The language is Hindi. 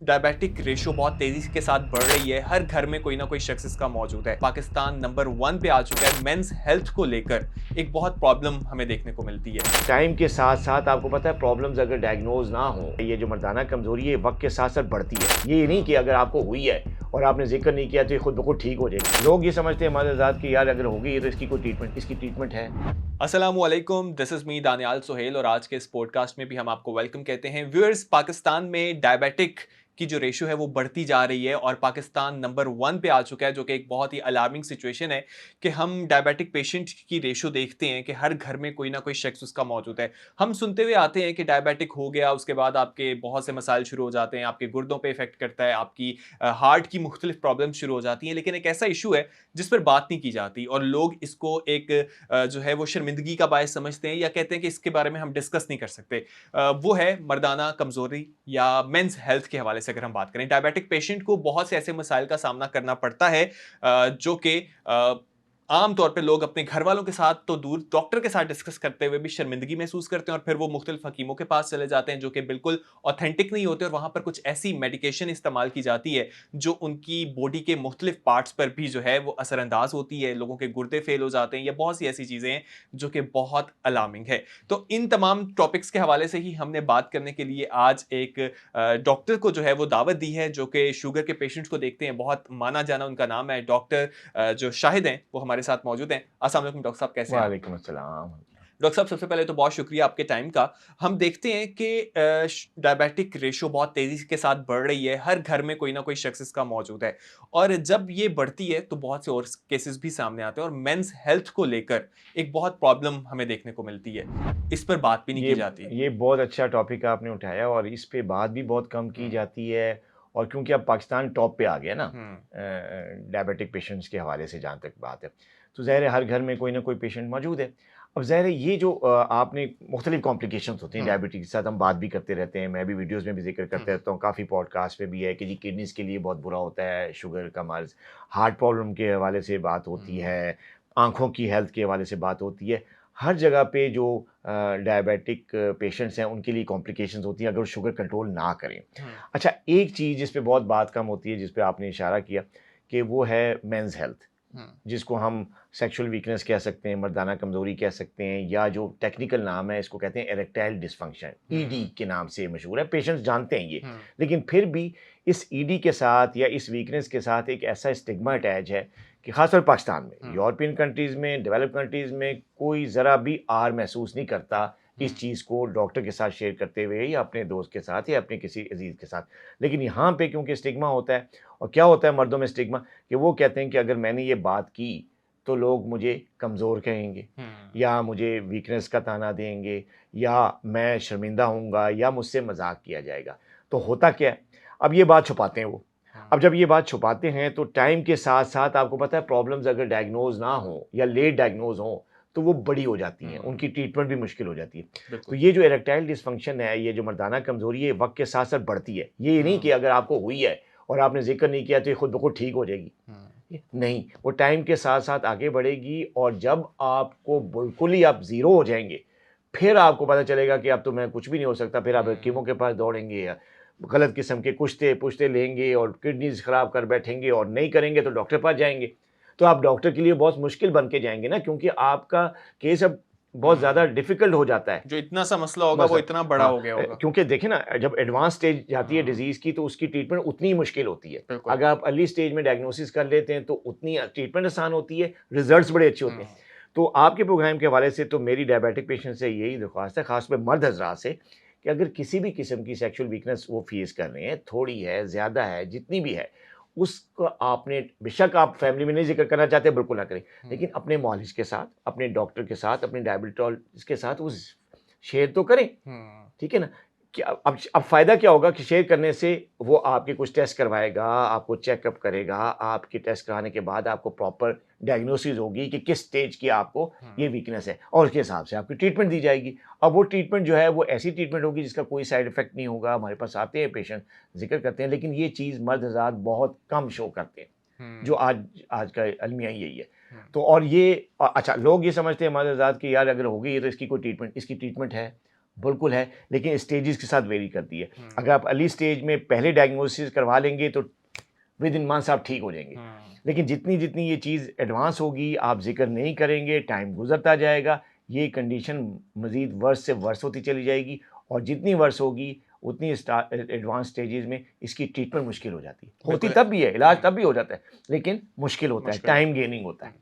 डायबिटिक रेशो बहुत तेजी के साथ बढ़ रही है। हर घर में कोई ना कोई शख्स इसका मौजूद है। पाकिस्तान नंबर 1 पे आ चुका है। मेंस हेल्थ को लेकर एक बहुत प्रॉब्लम हमें देखने को मिलती है। टाइम के साथ साथ आपको पता है प्रॉब्लम्स अगर डायग्नोज ना हो, ये जो मर्दाना कमजोरी है वक्त के साथ साथ बढ़ती है। ये नहीं कि अगर आपको हुई है और आपने जिक्र नहीं किया तो ये खुद ब खुद ठीक हो जाएगी। लोग ये समझते हैं हमारे साथ कि यार अगर होगी तो इसकी कोई ट्रीटमेंट, इसकी ट्रीटमेंट है। अस्सलामुअलैकुम, this is me Daniyal Suhail और आज के इस पॉडकास्ट में भी हम आपको वेलकम कहते हैं। व्यूअर्स, पाकिस्तान में डायबिटिक की जो रेशो है वो बढ़ती जा रही है और पाकिस्तान नंबर 1 पे आ चुका है, जो कि एक बहुत ही अलार्मिंग सिचुएशन है कि हम डायबिटिक पेशेंट की रेशो देखते हैं कि हर घर में कोई ना कोई शख्स उसका मौजूद है। हम सुनते हुए आते हैं कि डायबिटिक हो गया, उसके बाद आपके बहुत से मसाइल शुरू हो जाते हैं, आपके गुर्दों पे इफेक्ट करता है, आपकी हार्ट की मुख्तलिफ प्रॉब्लम शुरू हो जाती हैं। लेकिन एक ऐसा इशू है जिस पर बात नहीं की जाती और लोग इसको एक जो है वो शर्मिंदगी का बायस समझते हैं या कहते हैं कि इसके बारे में हम डिस्कस नहीं कर सकते। वो है मर्दाना कमजोरी या मेंस हेल्थ के हवाले से अगर हम बात करें। डायबिटिक पेशेंट को बहुत से ऐसे मसाइल का सामना करना पड़ता है जो कि आम तौर पे लोग अपने घर वालों के साथ तो दूर, डॉक्टर के साथ डिस्कस करते हुए भी शर्मिंदगी महसूस करते हैं और फिर वो मुख्तलिफ हकीमों के पास चले जाते हैं जो कि बिल्कुल ऑथेंटिक नहीं होते और वहां पर कुछ ऐसी मेडिकेशन इस्तेमाल की जाती है जो उनकी बॉडी के मुख्तलिफ पार्ट्स पर भी जो है वो असरअंदाज होती है। लोगों के गुर्दे फेल हो जाते हैं या बहुत सी ऐसी चीजें हैं जो कि बहुत अलार्मिंग है। तो इन तमाम टॉपिक्स के हवाले से ही हमने बात करने के लिए आज एक डॉक्टर को जो है वो दावत दी है जो कि शुगर के पेशेंट्स को देखते हैं। बहुत माना जाना उनका नाम है। डॉक्टर जो शाहिद हैं वो हमारे साथ मौजूद हैं। अस्सलाम वालेकुम डॉक्टर साहब, कैसे हैं आप? वालेकुम अस्सलाम। डॉक्टर साहब, सबसे पहले तो बहुत शुक्रिया आपके टाइम का। हम देखते हैं कि डायबिटिक रेशो बहुत तेजी के साथ बढ़ रही है। हर घर में कोई ना कोई शख्स इसका मौजूद है और जब ये बढ़ती है तो बहुत से और केसेस भी सामने आते हैं और मेंस हेल्थ को लेकर एक बहुत प्रॉब्लम हमें देखने को मिलती है। इस पर बात भी नहीं ये की जाती। ये बहुत अच्छा टॉपिक आपने उठाया और इस पे बात भी बहुत कम की हम्म। जाती है। और क्योंकि अब पाकिस्तान टॉप पे आ गया ना हम्म। डायबिटिक पेशेंट्स के हवाले से जहाँ तक बात है, तो ज़ाहिर है हर घर में कोई ना कोई पेशेंट मौजूद है। अब ज़ाहिर है ये जो आपने मुख्तलिफ कॉम्प्लिकेशंस होती हैं हम्म। डायबिटीज़ के साथ, हम बात भी करते रहते हैं, मैं भी वीडियोज़ में भी ज़िक्र हम्म। करते रहता हूँ, काफ़ी पॉडकास्ट में भी है कि जी किडनीज़ के लिए बहुत बुरा होता है शुगर का मर्ज़, हार्ट प्रॉब्लम के हवाले से बात होती हम्म। है, आँखों की हेल्थ के हवाले से बात होती है। हर जगह पे जो डायबिटिक पेशेंट्स हैं उनके लिए कॉम्प्लिकेशंस होती हैं अगर वो शुगर कंट्रोल ना करें। हम्म। अच्छा, एक चीज़ जिस पे बहुत बात कम होती है, जिस पे आपने इशारा किया कि वो है मेंस हेल्थ, हम्म। जिसको हम सेक्सुअल वीकनेस कह सकते हैं, मर्दाना कमज़ोरी कह सकते हैं, या जो टेक्निकल नाम है इसको कहते हैं इरेक्टाइल डिस्फंक्शन, ईडी के नाम से मशहूर है, पेशेंट्स जानते हैं ये। हम्म। लेकिन फिर भी इस ईडी के साथ या इस वीकनेस के साथ एक ऐसा स्टिग्मा अटैच है कि ख़ासतौर पाकिस्तान में, हम्म। यूरोपियन कंट्रीज़ में, डेवलप्ड कंट्रीज़ में कोई ज़रा भी आर महसूस नहीं करता इस चीज़ को डॉक्टर के साथ शेयर करते हुए या अपने दोस्त के साथ या अपने किसी अज़ीज़ के साथ। लेकिन यहाँ पे क्योंकि स्टिग्मा होता है, और क्या होता है मर्दों में स्टिग्मा, कि वो कहते हैं कि अगर मैंने ये बात की तो लोग मुझे कमज़ोर कहेंगे, हम्म। या मुझे वीकनेस का ताना देंगे, या मैं शर्मिंदा होऊँगा, या मुझसे मज़ाक किया जाएगा। तो होता क्या है, अब ये बात छुपाते हैं वो। हम्म। अब जब ये बात छुपाते हैं तो टाइम के साथ-साथ आपको पता है प्रॉब्लम्स अगर डायग्नोज़ ना हों या लेट डायग्नोज़ हों, तो वो बड़ी हो जाती हैं, हम्म। उनकी ट्रीटमेंट भी मुश्किल हो जाती है। तो बिल्कुल। ये जो इरेक्टाइल डिस्फंक्शन है, ये जो मर्दाना कमज़ोरी है, वक़्त के साथ-साथ बढ़ती है। ये नहीं कि हम्म। अगर आपको हुई है और आपने ज़िक्र नहीं किया तो ये खुद ब खुद ठीक हो जाएगी। हम्म। नहीं, वो टाइम के साथ-साथ आगे बढ़ेगी और जब आपको बिल्कुल ही आप ज़ीरो हो जाएँगे, फिर आपको पता चलेगा कि अब तो मैं कुछ भी नहीं हो सकता, फिर आप हम्म। हकीमों के पास दौड़ेंगे या गलत किस्म के कुश्ते-पुश्ते लेंगे और किडनीज़ ख़राब कर बैठेंगे, और नहीं करेंगे तो डॉक्टर के पास जाएँगे। तो आप डॉक्टर के लिए बहुत मुश्किल बन के जाएँगे ना, क्योंकि आपका केस अब बहुत ज़्यादा हम्म। डिफ़िकल्ट हो जाता है। जो इतना सा मसला होगा बस वो इतना बड़ा हाँ, हो गया होगा। क्योंकि देखिए ना, जब एडवांस स्टेज जाती है हुँ। डिज़ीज़ की तो उसकी ट्रीटमेंट उतनी ही मुश्किल होती है। बिल्कुल। अगर आप अर्ली स्टेज में डायग्नोसिस कर लेते हैं तो उतनी ट्रीटमेंट आसान होती है, रिज़ल्ट्स बड़े अच्छे होते हैं। हुँ। तो आपके प्रोग्राम के हवाले से तो मेरी डायबिटिक पेशेंट से यही दरख्वास्त है, ख़ास तौर पे मर्द हज़रात से, कि अगर किसी भी किस्म की सेक्सुअल वीकनेस वो फेस कर रहे हैं, थोड़ी है, ज़्यादा है, जितनी भी है, उसको आपने, बेशक आप फैमिली में नहीं ज़िक्र करना चाहते, बिल्कुल ना करें। हुँ। लेकिन अपने मुआलिज के साथ, अपने डॉक्टर के साथ, अपने डायबिटोलॉजिस्ट के साथ वो शेयर तो करें। हुँ। ठीक है ना? कि अब फ़ायदा क्या होगा कि शेयर करने से वो आपके कुछ टेस्ट करवाएगा, आपको चेकअप करेगा, आपके टेस्ट कराने के बाद आपको प्रॉपर डायग्नोसिस होगी कि किस स्टेज की आपको हुँ। ये वीकनेस है, और उसके हिसाब से आपकी ट्रीटमेंट दी जाएगी। अब वो ट्रीटमेंट जो है वो ऐसी ट्रीटमेंट होगी जिसका कोई साइड इफ़ेक्ट नहीं होगा। हमारे पास आते हैं पेशेंट, ज़िक्र करते हैं, लेकिन ये चीज़ मर्द हज़रात बहुत कम शो करते हैं। जो हुँ। आज आज का अलमिया यही है। हुँ। तो और ये अच्छा, लोग ये समझते हैं मर्द हज़रात कि यार अगर होगी ये तो इसकी कोई ट्रीटमेंट, इसकी ट्रीटमेंट है। बिल्कुल है, लेकिन स्टेजेस के साथ वेरी करती है। हम्म, अगर आप अर्ली स्टेज में पहले डायग्नोसिस करवा लेंगे तो विद इन मंथ्स आप ठीक हो जाएंगे। लेकिन जितनी जितनी ये चीज़ एडवांस होगी, आप जिक्र नहीं करेंगे, टाइम गुजरता जाएगा, ये कंडीशन मज़ीद वर्स से वर्स होती चली जाएगी, और जितनी वर्स होगी उतनी एडवांस स्टेजेस में इसकी ट्रीटमेंट मुश्किल हो जाती है। होती बिल्कुल। तब भी है, इलाज तब भी हो जाता है, लेकिन मुश्किल होता है, मुश्किल होता टाइम है। गेनिंग होता है।